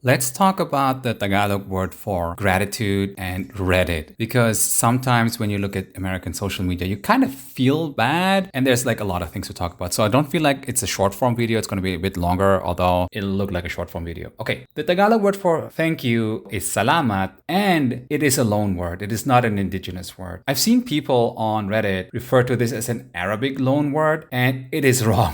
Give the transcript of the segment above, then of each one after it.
Let's talk about the Tagalog word for gratitude and Reddit. Because sometimes when you look at American social media, you kind of feel bad, and there's like a lot of things to talk about. So I don't feel like it's a short form video. It's going to be a bit longer, although it'll look like a short form video. Okay, the Tagalog word for thank you is salamat, and it is a loan word. It is not an indigenous word. I've seen people on Reddit refer to this as an Arabic loan word, and it is wrong.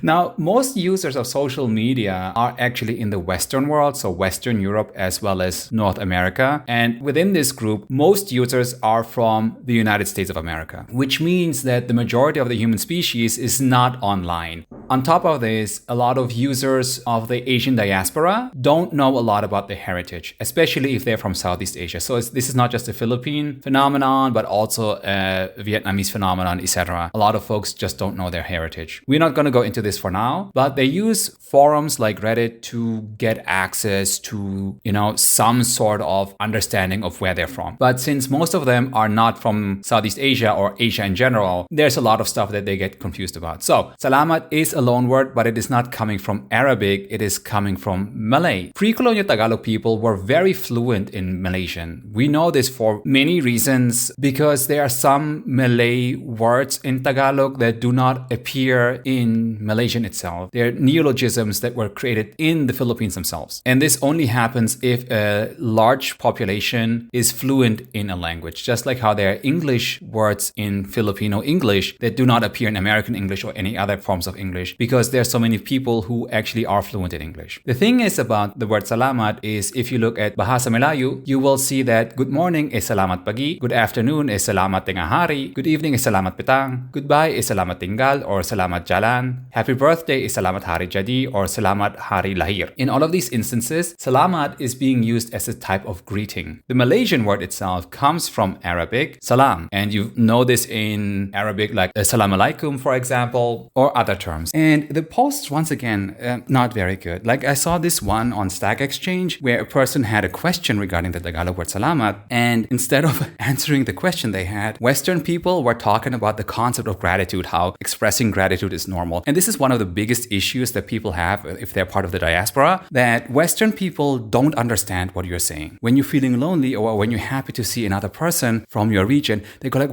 Now, most users of social media are actually in the Western world, so Western Europe as well as North America. And within this group, most users are from the United States of America, which means that the majority of the human species is not online. On top of this, a lot of users of the Asian diaspora don't know a lot about their heritage, especially if they're from Southeast Asia. So this is not just a Philippine phenomenon, but also a Vietnamese phenomenon, etc. A lot of folks just don't know their heritage. We're not going to go into this for now, but they use forums like Reddit to get access to, some sort of understanding of where they're from. But since most of them are not from Southeast Asia or Asia in general, there's a lot of stuff that they get confused about. So, salamat is a loan word, but it is not coming from Arabic, it is coming from Malay. Pre-colonial Tagalog people were very fluent in Malaysian. We know this for many reasons because there are some Malay words in Tagalog that do not appear in Malaysian itself. They're neologisms that were created in the Philippines themselves. And this only happens if a large population is fluent in a language, just like how there are English words in Filipino English that do not appear in American English or any other forms of English because there are so many people who actually are fluent in English. The thing is about the word salamat is if you look at Bahasa Melayu, you will see that good morning is salamat pagi, good afternoon is salamat tengah hari, good evening is salamat petang, goodbye is salamat tinggal or salamat jalan, happy birthday is salamat hari jadi or salamat hari lahir. In all of these instances, salamat is being used as a type of greeting. The Malaysian word itself comes from Arabic, salam, and you know this in Arabic like assalamu alaikum, for example, or other terms. And the posts, once again, not very good. Like I saw this one on Stack Exchange where a person had a question regarding the Tagalog word salamat, and instead of answering the question they had, Western people were talking about the concept of gratitude, how expressing gratitude is normal. And this is one of the biggest issues that people have if they're part of the diaspora, that Western people don't understand what you're saying. When you're feeling lonely or when you're happy to see another person from your region, they go like,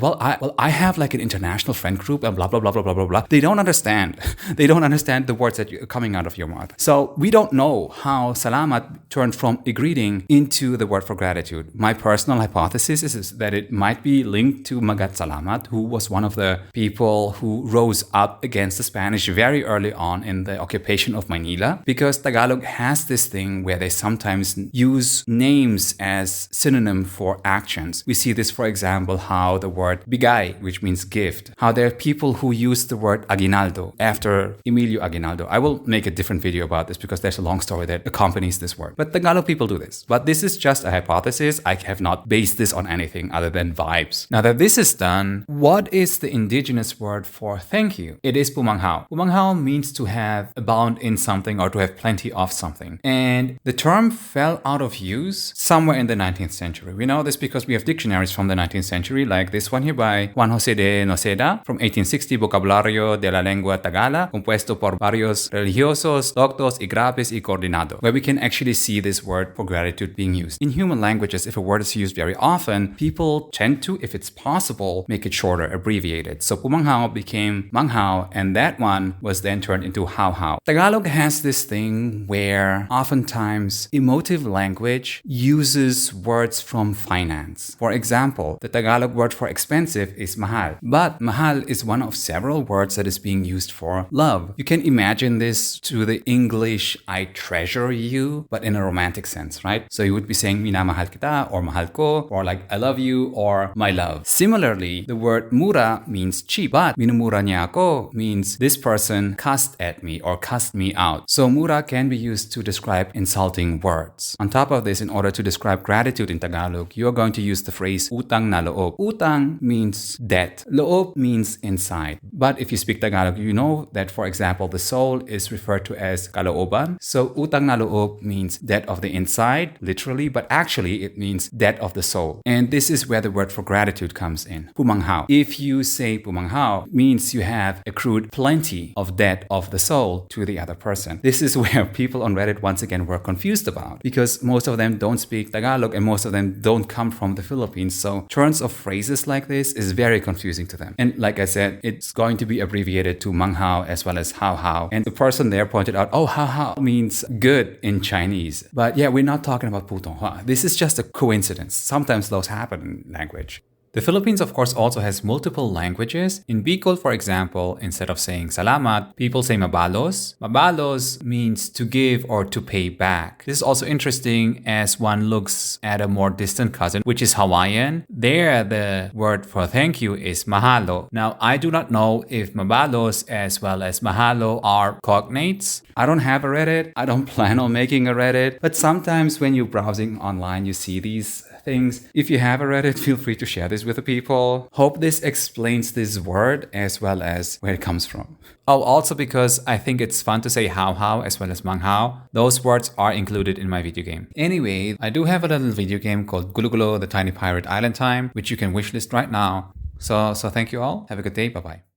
I have like an international friend group and blah, blah, blah, blah, blah, blah, blah. They don't understand. They don't understand the words that are coming out of your mouth. So we don't know how salamat turned from a greeting into the word for gratitude. My personal hypothesis is that it might be linked to Magat Salamat, who was one of the people who rose up against the Spanish very early on in the occupation of Manila, because Tagalog has this thing where they sometimes use names as synonym for actions. We see this, for example, how the word bigay, which means gift, how there are people who use the word aguinaldo after Emilio Aguinaldo. I will make a different video about this because there's a long story that accompanies this word. But Tagalog people do this. But this is just a hypothesis. I have not based this on anything other than vibes. Now that this is done, what is the indigenous word for thank you? It is pumanghao. Pumanghao means to have abound in something or to have plenty of something. And the term fell out of use somewhere in the 19th century. We know this because we have dictionaries from the 19th century, like this one here by Juan José de Noceda from 1860, Vocabulario de la Lengua Tagala, compuesto por varios religiosos, doctos y graves y coordinado, where we can actually see this word for gratitude being used. In human languages, if a word is used very often, people tend to, if it's possible, make it shorter, abbreviate it. So pumanghao became manghao, and that one was then turned into hao-hao. Tagalog has this thing where oftentimes emotive language uses words from finance. For example, the Tagalog word for expensive is mahal, but mahal is one of several words that is being used for love. You can imagine this to the English I treasure you, but in a romantic sense, right? So you would be saying minamahal kita or mahal ko, or like I love you or my love. Similarly, the word mura means cheap, but minumura niya ako means this person cussed at me or cussed me out. So mura can be used to describe insulting words. On top of this, in order to describe gratitude in Tagalog, you're going to use the phrase utang na loob. Utang means debt. Loob means inside. But if you speak Tagalog, you know that that, for example, the soul is referred to as kalooban. So utang na loob means debt of the inside, literally, but actually it means debt of the soul. And this is where the word for gratitude comes in. Pumanghao. If you say pumanghao, means you have accrued plenty of debt of the soul to the other person. This is where people on Reddit once again were confused about, because most of them don't speak Tagalog and most of them don't come from the Philippines. So turns of phrases like this is very confusing to them. And like I said, it's going to be abbreviated to manghao as well as hao hao. And the person there pointed out, oh, hao hao means good in Chinese. But yeah, we're not talking about putonghua. This is just a coincidence. Sometimes those happen in language. The Philippines, of course, also has multiple languages. In Bicol, for example, instead of saying salamat, people say mabalos. Mabalos means to give or to pay back. This is also interesting as one looks at a more distant cousin, which is Hawaiian. There, the word for thank you is mahalo. Now, I do not know if mabalos as well as mahalo are cognates. I don't have a Reddit. I don't plan on making a Reddit. But sometimes when you're browsing online, you see these things. If you have a Reddit, feel free to share this with the people. Hope this explains this word as well as where it comes from. Oh, also because I think it's fun to say hao hao as well as manghao. Those words are included in my video game. Anyway, I do have a little video game called Gulo Gulo, the Tiny Pirate Island Time, which you can wishlist right now. So thank you all. Have a good day. Bye-bye.